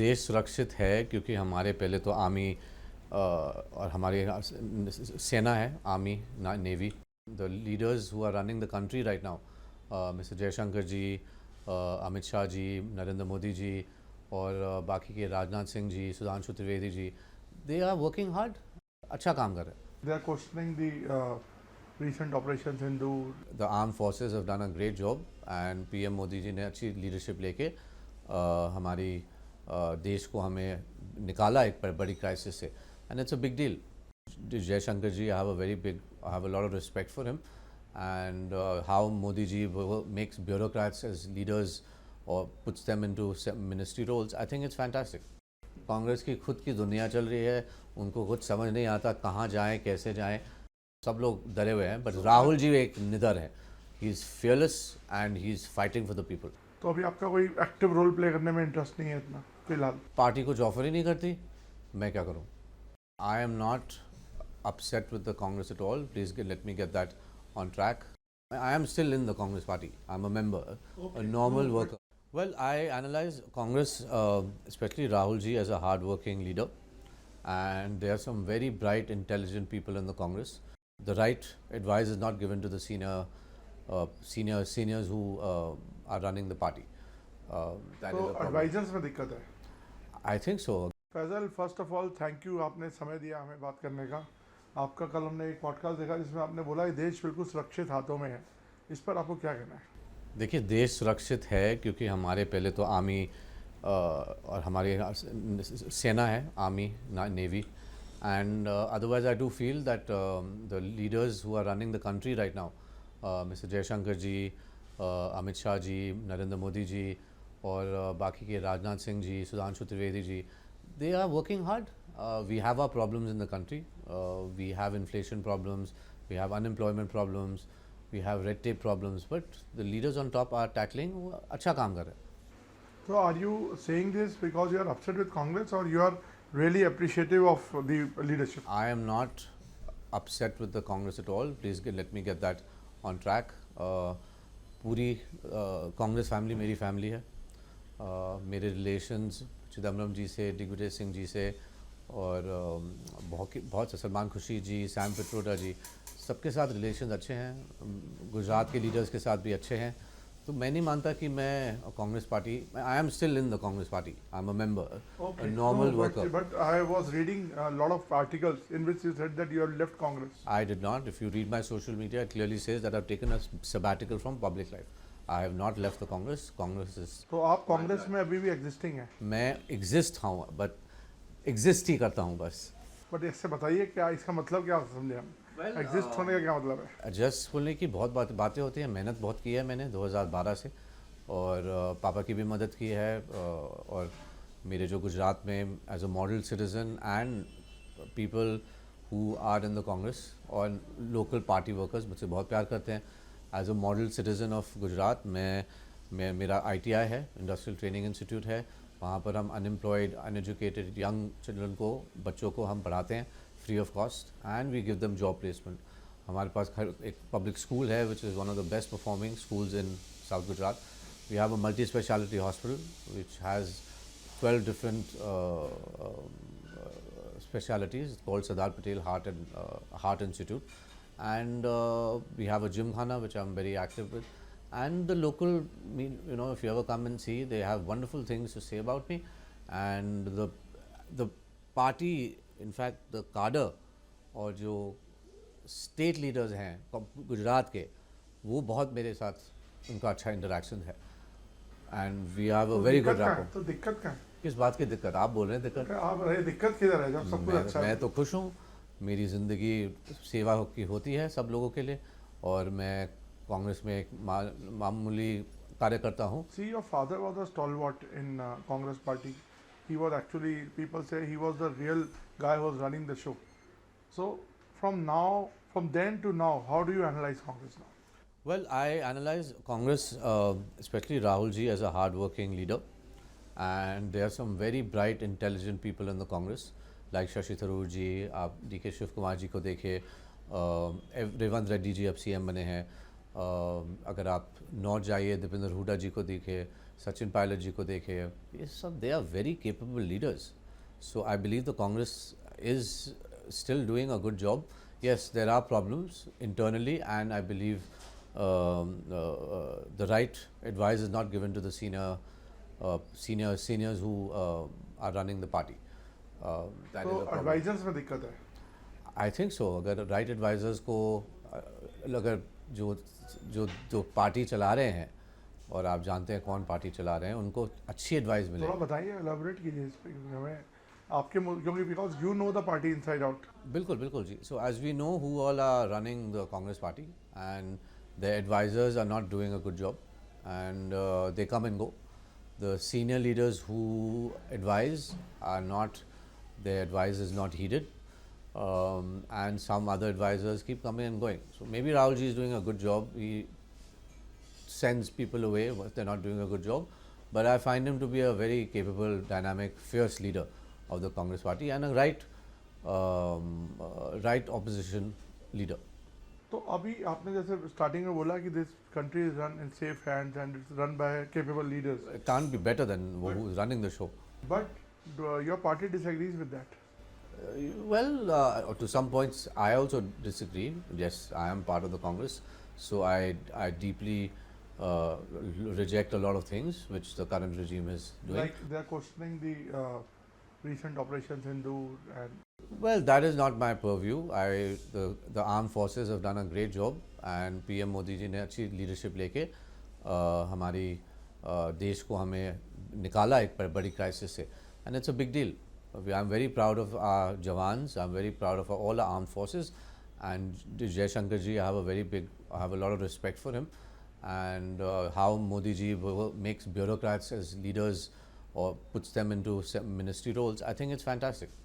देश सुरक्षित है क्योंकि हमारे पहले तो आर्मी और हमारे सेना है, army navy. The leaders who are running the country right now, mister Jaishankar ji, Amit Shah ji, Narendra Modi ji और बाकी के Rajnath Singh ji, Sudhanshu Trivedi ji, they are working hard, अच्छा काम कर रहे हैं। They are questioning the recent Operation Sindhu. The armed forces have done a great job and PM Modi ji ने अच्छी लीडरशिप लेके हमारी देश को हमें निकाला एक बड़ी क्राइसिस से, and it's a big deal. Jaishankar ji, I have a lot of respect for him, and how Modi ji makes bureaucrats as leaders और puts them into ministry roles, I think it's fantastic. Congress की खुद की दुनिया चल रही है, उनको कुछ समझ नहीं आता कहाँ जाएं कैसे जाएं, सब लोग डरे हुए हैं। बट राहुल जी एक निडर है, he is fearless and he is fighting for the people. तो अभी आपका कोई एक्टिव रोल प्ले करने में इंटरेस्ट नहीं है इतना फिलहाल? पार्टी कुछ ऑफर ही नहीं करती, मैं क्या करूं? I am not upset with the Congress at all. Please let me get that on track. I am still in the Congress party. I'm a member, a normal worker. Well, I analyze Congress, especially Rahul ji, as a hard-working leader, and there are some very bright, intelligent people in the Congress. The right advice is not given to the seniors who are running the party. That तो is a problem. Advisers में दिक्कत है। I think so. Faisal, first of all thank you, आपने समय दिया हमें बात करने का। आपका कल हमने एक पॉडकास्ट देखा जिसमें आपने बोला कि देश बिल्कुल सुरक्षित हाथों में है, इस पर आपको क्या कहना है? देखिए, देश सुरक्षित है क्योंकि हमारे पहले तो आर्मी और हमारी सेना है, army navy, and otherwise I do feel that the leaders who are running the country right now, mister Jaishankar ji, Amit Shah ji, Narendra Modi ji और बाकी के राजनाथ सिंह जी, सुधांशु त्रिवेदी जी, they are working hard. We have our problems in the country. We have inflation problems, we have unemployment problems, we have red tape problems, but the leaders on top are tackling, अच्छा काम कर रहे हैं। So are you saying this because you are upset with Congress or you are really appreciative of the leadership? I am not upset with the Congress at all. Please let me get that on track. पूरी Congress family मेरी family है। मेरे relations Chidambaram जी से, दिग्विजय सिंह जी से और बहुत सलमान खुर्शीद जी, Sam Pitroda जी, सबके साथ रिलेशंस अच्छे हैं। गुजरात के लीडर्स के साथ भी अच्छे हैं। तो मैं नहीं मानता कि मैं Congress party, I am still in the Congress party, I am a member, a normal worker. But I was reading a lot of articles in which you said that you have left Congress. I did not. If you read my social media, it clearly says that I've taken a sabbatical from public life. I have not left the Congress. Congress is. तो आप कांग्रेस में अभी भी existing है? मैं exist हूँ, but exist ही करता हूँ बस। बट इससे बताइए क्या इसका मतलब क्या समझे हम? एग्जिस्ट होने का क्या मतलब है? एडजस्ट होने की बहुत बातें होती हैं। मेहनत बहुत की है मैंने 2012 से, और पापा की भी मदद की है, और मेरे जो गुजरात में as a model citizen and people who are in the Congress और लोकल पार्टी वर्कर्स मुझसे बहुत प्यार करते हैं। As a model citizen of Gujarat मैं मेरा ITI है, इंडस्ट्रियल ट्रेनिंग इंस्टीट्यूट है। वहाँ पर हम अनएम्प्लॉयड, अनएजुकेटेड यंग चिल्ड्रन को, बच्चों को हम पढ़ाते हैं free of cost, and we give them job placement. हमारे पास एक पब्लिक स्कूल है which is one of the best performing schools in South Gujarat. We have a multi specialty hospital which has 12 different specialities called Sardar Patel Heart Institute, and we have a gymkhana which I'm very active with, and the local, if you ever come and see, they have wonderful things to say about me, and the party, in fact the cadre और जो state leaders हैं गुजरात के, वो बहुत मेरे साथ उनका अच्छा इंटरेक्शन है, and we have a very good rapport. तो दिक्कत क्या है? किस बात की दिक्कत? आप बोल रहे हैं दिक्कत? आप रहे दिक्कत किधर है जब सब कुछ अच्छा है? मैं तो खुश हूँ। मेरी ज़िंदगी सेवा की होती है सब लोगों के लिए, और मैं कांग्रेस में एक मामूली कार्यकर्ता हूँ। See, your father was a stalwart in Congress party. He was actually, people say he was the real guy who was running the show. So from then to now, how do you analyze Congress now? Well, I analyze Congress, especially Rahul ji, as a hard-working leader, and there are some very bright, intelligent people in the Congress, like Shashi Tharoor ji, आप DK Shiv Kumar ji को देखिए, रेवंत रेड्डी जी अब CM बने हैं, अगर आप north जाइए दीपेंद्र हुडा जी को देखिए, सचिन पायलट जी को देखे, ये सब they are very capable leaders. So I believe the Congress is still doing a good job. Yes, there are problems internally, and I believe the right advice is not given to the seniors who are running the party. That तो is a problem. Advisers में दिक्कत है. I think so. अगर right advisers को अगर जो जो जो पार्टी चला रहे हैं, और आप जानते हैं कौन पार्टी चला रहे हैं, उनको अच्छी एडवाइस मिले. थोड़ा बताइए, एलाबोरेट कीजिए इस पे, क्योंकि हमें आपके क्योंकि because you know the party inside out. बिल्कुल बिल्कुल जी. So as we know who all are running the Congress party, and the advisers are not doing a good job, and they come and go. The senior leaders who advise are not, their advice is not heeded, and some other advisors keep coming and going. So maybe Rahul ji is doing a good job. He sends people away if they're not doing a good job, but I find him to be a very capable, dynamic, fierce leader of the Congress party, and a right opposition leader. तो अभी आपने जैसे starting में बोला कि this country is run in safe hands and it's run by capable leaders, It can't be better than who is running the show. But your party disagrees with that. Well, to some points, I also disagree. Yes, I am part of the Congress, so I deeply reject a lot of things which the current regime is doing. Like they are questioning the recent Operation Sindoor and Well, that is not my purview. The armed forces have done a great job, and PM Modi ji ने अच्छी leadership लेके हमारी देश को हमें निकाला एक बड़ी crisis से, and it's a big deal. I'm very proud of our jawans. I'm very proud of all our armed forces, and Jai Shankar ji, I have a lot of respect for him, and how Modi ji makes bureaucrats as leaders or puts them into ministry roles. I think it's fantastic.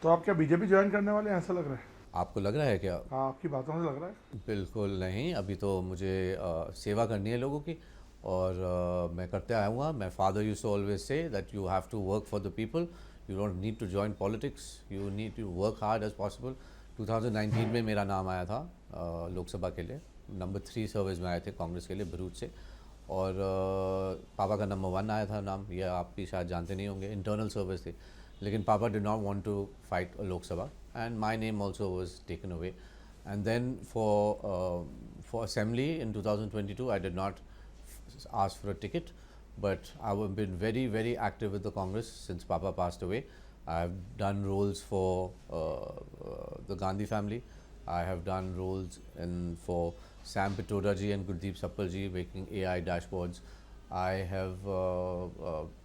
तो आप क्या BJP join करने वाले हैं, ऐसा लग रहा है? आपको लग रहा है क्या? हाँ, आपकी बातों से लग रहा है. बिल्कुल नहीं. अभी तो मुझे सेवा करनी है लोगों की, और मैं करते आऊँगा. My father used to always say that you have to work for the people. You don't need to join politics. You need to work hard as possible. 2019 में मेरा नाम आया था लोकसभा के लिए. नंबर 3 सर्विस में आए थे कांग्रेस के लिए भरूच से, और पापा का नंबर 1 आया था नाम. ये आप भी शायद जानते नहीं होंगे, इंटरनल सर्विस थी. लेकिन पापा did not want to fight Lok Sabha, and my name also was taken away. And then for assembly in 2022 I did not ask for a ticket, but I have been very, very active with the Congress since Papa passed away. I have done roles for the Gandhi family. I have done roles for Sam Pitroda ji and Gurdeep Sappal ji making AI dashboards. I have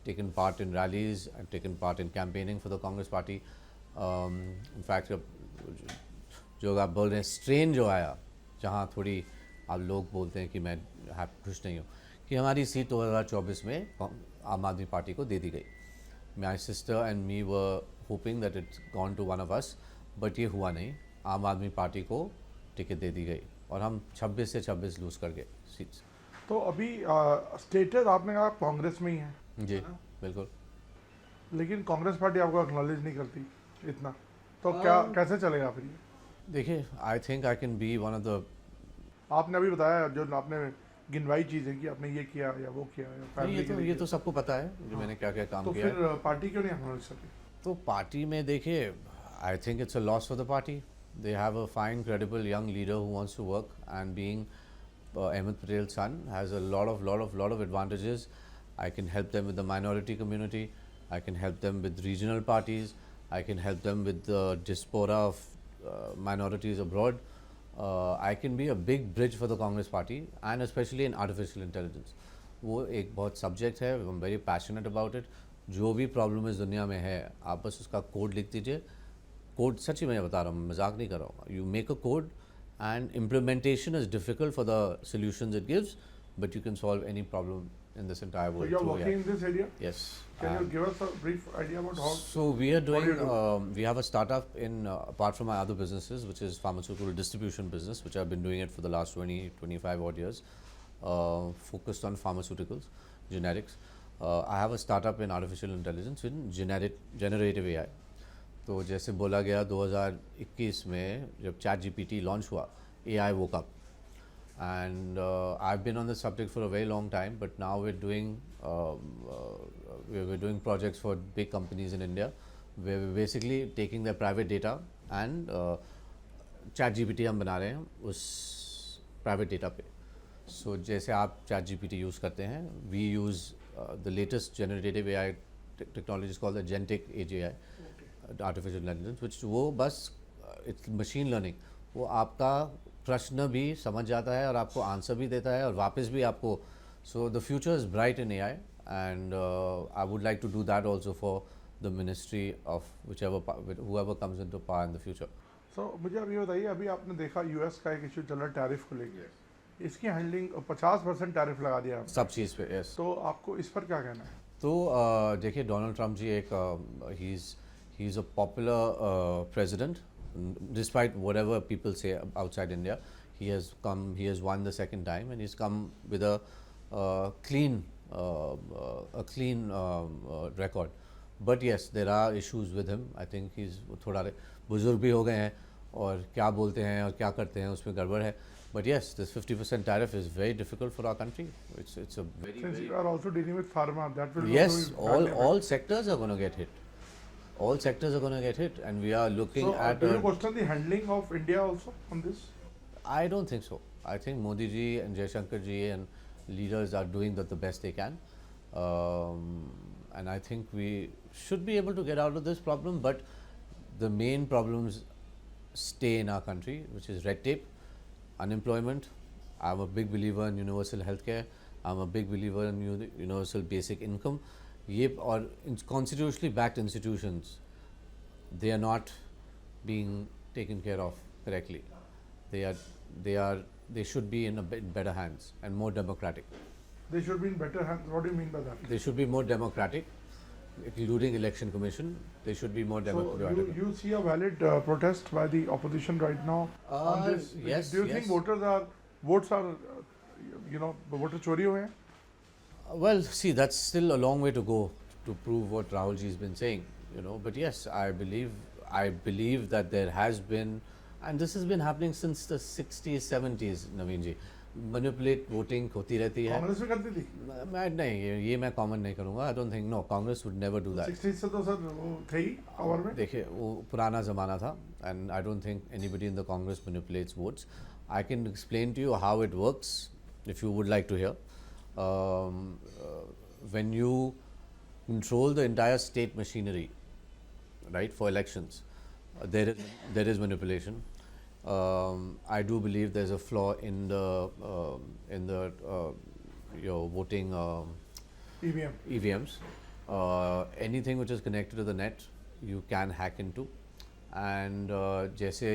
taken part in rallies. I've taken part in campaigning for the Congress party. In fact, जो आप बोल रहे हैं strain जो आया, जहाँ थोड़ी आप लोग बोलते हैं कि मैं खुश नहीं हूँ कि हमारी सीट 2024 में आम आदमी पार्टी को दे दी गई. My sister and me were hoping that it's gone to one of us, but ये हुआ नहीं. आम आदमी पार्टी को टिकट दे दी गई, और हम 26 से 26 लूज़ कर गए सीट्स. तो अभी स्टेटस आपने कहा कांग्रेस में ही है. जी बिल्कुल. लेकिन कांग्रेस पार्टी आपको एक्नॉलेज नहीं करती इतना, तो क्या कैसे चलेगा फिर ये? देखिए, I think I can be one of the. आपने अभी बताया जो आपने गिनवाई चीज़ें कि आपने ये किया या वो किया या फैमिली के लिए ये तो सबको पता है जो मैंने क्या क्या काम तो किया है. फिर पार्टी क्यों नहीं एक्नॉलेज करती? तो पार्टी में देखिए, I think it's a loss for the party. They have a fine credible young leader who wants to work, and being Ahmed Patel's son has a lot of advantages. I can help them with the minority community. I can help them with regional parties. I can help them with the diaspora of minorities abroad. I can be a big bridge for the Congress party, and especially in artificial intelligence. वो एक बहुत subject है. I'm very passionate about it. जो भी problem इस दुनिया में है, आप बस उसका कोड लिख दीजिए. कोड सच्ची मैं बता रहा हूँ, मजाक नहीं कर रहा हूँ. You make a code, and implementation is difficult for the solutions it gives, but you can solve any problem in this entire So world. you're through working in this area. Yes. Can you give us a brief idea about how? So we are What do doing. you We have a startup in apart from my other businesses, which is pharmaceutical distribution business, which I've been doing it for the last 25 odd years, focused on pharmaceuticals, generics. I have a startup in artificial intelligence in generative AI. तो जैसे बोला गया 2021 में जब ChatGPT launch हुआ, AI woke up. and I've been on this subject for a very long time. But now we're doing projects for big companies in India, where we're basically taking their private data and chat GPT हम बना रहे हैं उस private data पे. सो जैसे आप chat GPT use करते हैं, we use the latest generative AI technology called the genetic AI, artificial intelligence, which वो बस इट्स मशीन लर्निंग. वो आपका प्रश्न भी समझ जाता है और आपको आंसर भी देता है और वापस भी आपको. So the future is bright in AI, and I would like to do that also for the ministry of whoever comes into power in the future. सो मुझे अभी बताइए, अभी आपने देखा यूएस का एक इशू चल रहा है टैरिफ को लेके, इसकी हैंडलिंग 50% टैरिफ लगा दिया आपने. सब चीज़ पे, यस. तो आपको इस पर क्या कहना है? तो देखिए, डोनाल्ड ट्रंप जी एक he is a popular president, despite whatever people say outside India. He has won the second time, and he has come with a clean record. But yes, there are issues with him. I think he's थोड़ा बुजुर्ग भी हो गए हैं और क्या बोलते हैं और क्या करते हैं उसमें गड़बड़ है. But yes, this 50% tariff is very difficult for our country. It's a very, Since very, you are also dealing with pharma, that will yes, also be all badly all sectors are going to get hit. All sectors are going to get hit, and we are looking affected. So, at. do you question the handling of India also on this? I don't think so. I think Modi ji and Jaishankar ji and leaders are doing the best they can, and I think we should be able to get out of this problem. But the main problems stay in our country, which is red tape, unemployment. I'm a big believer in universal healthcare. I'm a big believer in universal basic income. ये और constitutionally backed institutions, they are not being taken care of correctly. They should be in a bit better hands and more democratic. They should be in better hands. What do you mean by that? They should be more democratic, including election commission. They should be more So democratic. you see a valid protest by the opposition right now on this? Yes, Do you think yes. votes are voter chori हुए हैं? Well, see, that's still a long way to go to prove what Rahul ji has been saying, But yes, I believe that there has been, and this has been happening since the 60s, 70s, Naveen ji. Manipulate voting होती रहती है. कांग्रेस में करती थी. मैं नहीं, ये मैं कॉमन नहीं करूँगा. I don't think, no, Congress would never do that. 60s से तो सर वो थे ही पावर में. देखिए, वो पुराना ज़माना था, and I don't think anybody in the Congress manipulates votes. I can explain to you how it works if you would like to hear. When you control the entire state machinery, right, for elections, there is manipulation. I do believe there's a flaw in the your voting EVM. EVMs. Anything which is connected to the net, you can hack into. And जैसे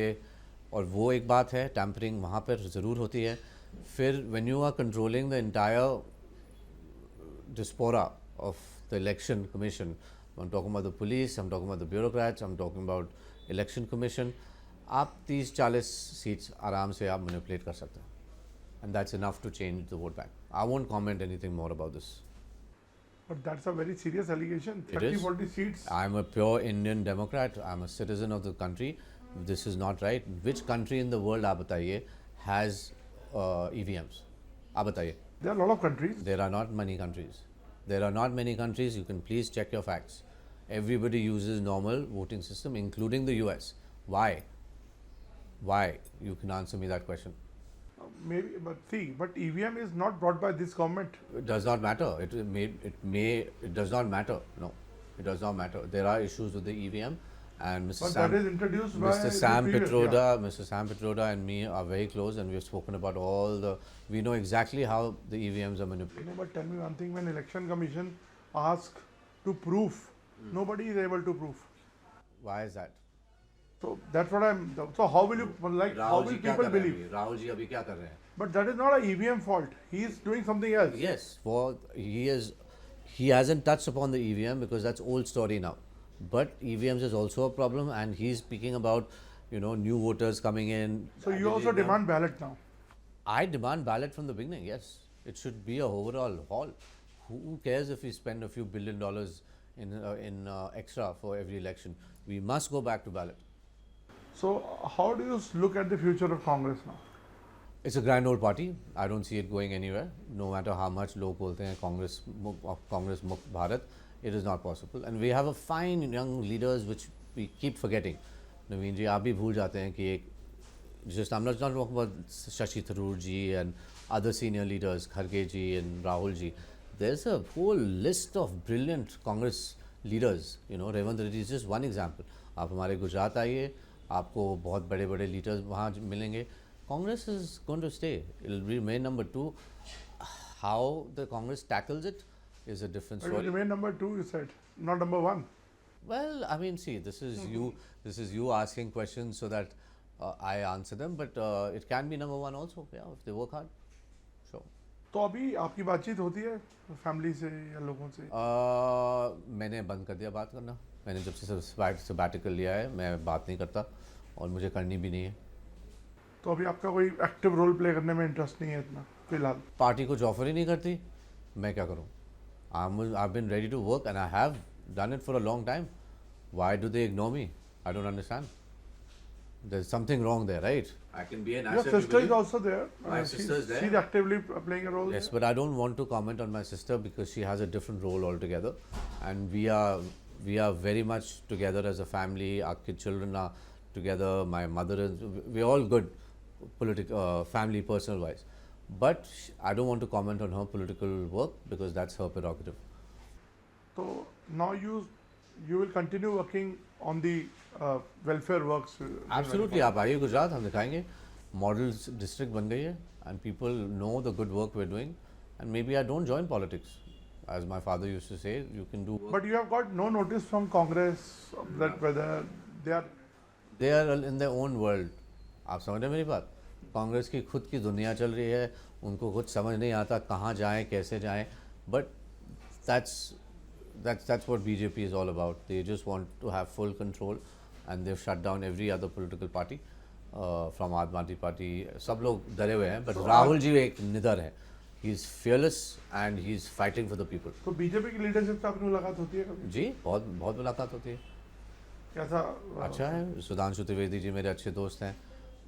और वो एक बात है, tampering वहाँ पर ज़रूर होती है. फिर when you are controlling the entire diaspora of the election commission, I'm talking about the police, I'm talking about the bureaucrats, I'm talking about election commission, आप 30-40 सीट्स आराम से आप मैनिपुलेट कर सकते हैं, and that's enough to change the vote bank. I won't comment anything more about this. But that's a very serious allegation. It is. 30-40 seats. I'm a pure Indian Democrat. I'm a citizen of the country. This is not right. Which country in the world, आप बताइए, has EVMs? आप बताइए. There are a lot of countries. There are not many countries. There are not many countries. You can please check your facts. Everybody uses normal voting system, including the US. Why? Why? You can answer me that question. Maybe, but EVM is not brought by this government. It does not matter. It does not matter. No, it does not matter. There are issues with the EVM, and But that is introduced by Mr. the Sam previous, Pitroda, Mr. Sam Pitroda and me are very close, and we have spoken about we know exactly how the EVMs are manipulated. But tell me one thing: when election commission asks to prove, nobody is able to prove. Why is that? So that's what I'm. So how will you how will people believe? Rahul ji अभी क्या कर रहे हैं? But that is not a EVM fault. He is doing something else. Yes, he hasn't touched upon the EVM because that's old story now. But EVMs is also a problem, and he's speaking about new voters coming in. So you also demand ballot now. I demand ballot from the beginning. Yes, it should be a overall haul. Who cares if we spend a few $1 billion in extra for every election? We must go back to ballot. So how do you look at the future of Congress now? It's a grand old party. I don't see it going anywhere. No matter how much लोग बोलते हैं Congress मुक्त Bharat, it is not possible. And we have a fine young leaders which we keep forgetting. नवीन जी आप भी भूल जाते हैं कि एक just I'm not talking about Shashi Tharoor ji and other senior leaders, Kharge ji and Rahul ji. There's a whole list of brilliant Congress leaders. You know, Revant Reddy is just one example. आप हमारे गुजरात आइए, आपको बहुत बड़े बड़े leaders वहाँ मिलेंगे. Congress is going to stay. It will remain number 2. How the Congress tackles it is a different But it will story. remain number 2, you said, not number 1. Well, I mean, see, this is you asking questions so that I answer them, but it can be number 1 also. Yeah, if they work hard. Sure. तो अभी आपकी बातचीत होती है family से या लोगों से? मैंने बंद कर दिया बात करना. मैंने जब से सबैटिकल लिया है मैं बात नहीं करता और मुझे करनी भी नहीं है. तो अभी आपका कोई एक्टिव रोल प्ले करने में इंटरेस्ट नहीं है इतना फिलहाल? पार्टी कुछ ऑफर ही नहीं करती, मैं क्या करूँ? I've been ready to work and I have done it for a long time. Why do they ignore me? I don't understand. There's something wrong there, right? I can be an Your asset. to sister is believe. also there. My sister is there. She's actively playing a role Yes, there. but I don't want to comment on my sister because she has a different role altogether, and we are very much together as a family. Our children are together. My mother is. We're all good, family, personal wise. But I don't want to comment on her political work because that's her prerogative. So now you will continue working on the welfare works. Absolutely, आप आइए गुजरात, हम दिखाएंगे. Model district बन गई है, and people know the good work we're doing, and maybe I don't join politics, as my father used to say. You can do work. But you have got no notice from Congress that whether they are in their own world. आप समझ रहे हैं मेरी बात? कांग्रेस की खुद की दुनिया चल रही है, उनको खुद समझ नहीं आता कहाँ जाएं, कैसे जाएं. But that's what BJP is all about. They just want to have full control, and they've shut down every other political party from Aam Aadmi Party. सब लोग डरे हुए हैं, but राहुल जी एक निडर है. He is fearless and he is fighting for the people. तो BJP की लीडरशिप से आपकी मुलाकात होती है कभी? जी, बहुत बहुत मुलाकात होती है. कैसा? अच्छा है. सुधांशु त्रिवेदी जी मेरे अच्छे दोस्त हैं.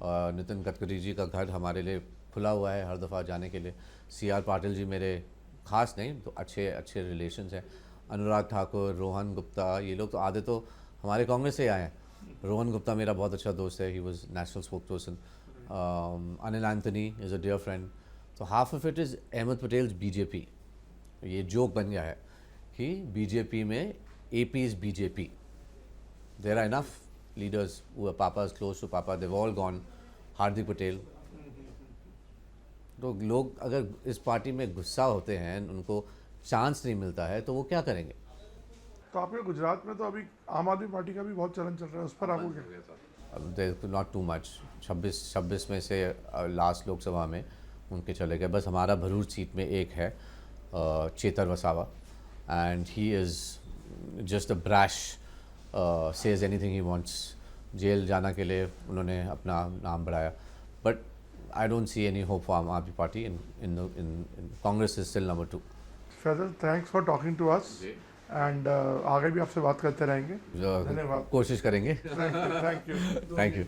नितिन गडकरी जी का घर हमारे लिए खुला हुआ है हर दफ़ा जाने के लिए. CR पाटिल जी मेरे खास नहीं तो अच्छे रिलेशंस हैं. अनुराग ठाकुर, रोहन गुप्ता, ये लोग तो आधे तो हमारे कांग्रेस से आए हैं. रोहन गुप्ता मेरा बहुत अच्छा दोस्त है. He was national spokesperson. Anil Antony is a dear friend. तो half of it is Ahmed Patel's BJP. ये जोक बन गया है कि BJP में AP is BJP. There are enough leaders who are Papa's close to Papa. They've all gone. Hardik Patel. तो लोग अगर इस पार्टी में गुस्सा होते हैं, उनको चांस नहीं मिलता है, तो वो क्या करेंगे? तो आपके गुजरात में तो अभी आम आदमी पार्टी का भी बहुत चलन चल रहा है, उस पर आपको क्या? Not too much. 26 में से लास्ट लोकसभा में उनके चले गए. बस हमारा भरूच सीट में एक है Chaitar Vasava, and he is just a brash, says anything he wants. जेल जाना के लिए उन्होंने अपना नाम बढ़ाया. But I don't see any hope for Aam Aadmi Party. In Congress is still number 2. Faisal, thanks for talking to us एंड आगे भी आपसे बात करते रहेंगे. धन्यवाद. कोशिश करेंगे. Thank you. Thank you.